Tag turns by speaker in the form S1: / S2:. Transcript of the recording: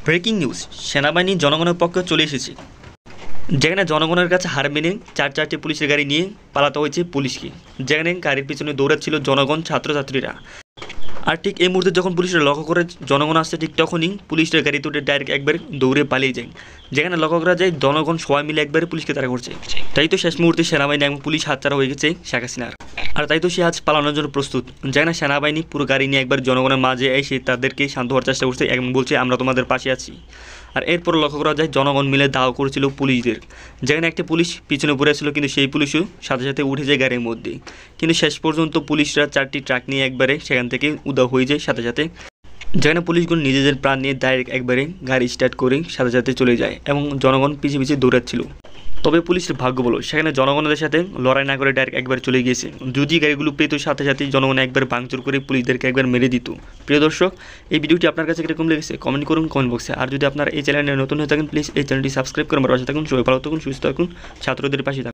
S1: Breaking news, সেনাবাহিনী জনগণের পক্ষে চলে এসেছে। যেখানে জনগণের কাছে হার মেনে চারটি পুলিশের গাড়ি নিয়ে পালাতে হয়েছে পুলিশকে। যেখানে গাড়ির পিছনে দৌড়াচ্ছিল জনগণ, ছাত্রছাত্রীরা। আর ঠিক এই মুহূর্তে যখন পুলিশরা লক্ষ্য করে জনগণ আসছে, ঠিক তখনই পুলিশের গাড়ি তুলে ডাইরেক্ট একবার দৌড়ে পালিয়ে যায়। যেখানে লক্ষ্য করা যায় জনগণ সবাই মিলে একবারে পুলিশকে তাড়া করছে। তাই তো শেষ মুহূর্তে সেনাবাহিনী এবং পুলিশ হাতছাড়া হয়ে গেছে শেখ হাসিনার। আর তাই তো সে আজ পালানোর জন্য প্রস্তুত। যেখানে সেনাবাহিনী পুরো গাড়ি নিয়ে একবার জনগণের মাঝে এসে তাদেরকে শান্ত হওয়ার চেষ্টা করছে এবং বলছে আমরা তোমাদের পাশে আছি। আর এরপর লক্ষ্য করা যায় জনগণ মিলে দাও করেছিল পুলিশদের। যেখানে একটা পুলিশ পিছনে পড়েছিল, কিন্তু সেই পুলিশও সাথে সাথে উঠে যায় গাড়ির মধ্যে। কিন্তু শেষ পর্যন্ত পুলিশরা 4টি ট্রাক নিয়ে একবারে সেখান থেকে উধাও হয়ে যায় সাথে সাথে। যেখানে পুলিশগুলো নিজেদের প্রাণ নিয়ে ডাইরেক্ট একবারে গাড়ি স্টার্ট করে সাথে সাথে চলে যায় এবং জনগণ পিছিয়ে পিছিয়ে দৌড়াচ্ছিল। তবে পুলিশের ভাগ্য বলো, সেখানে জনগণের সাথে লড়াই না করে ডাইরেক্ট একবার চলে গিয়েছে। যদি গাড়িগুলো পেত, সাথে সাথেই জনগণ একবার ভাঙচুর করে পুলিশদেরকে একবার মেরে দিত। প্রিয় দর্শক, এই ভিডিওটি আপনার কাছে কীরকম লেগেছে কমেন্ট করুন কমেন্ট বক্সে। আর যদি আপনারা এই চ্যানেলে নতুন হয়ে থাকেন, প্লিজ এই চ্যানেলটি সাবস্ক্রাইব করে আমার পাশে থাকুন। সবাই ভালো থাকুন, সুস্থ থাকুন, ছাত্রদের পাশে থাকুন।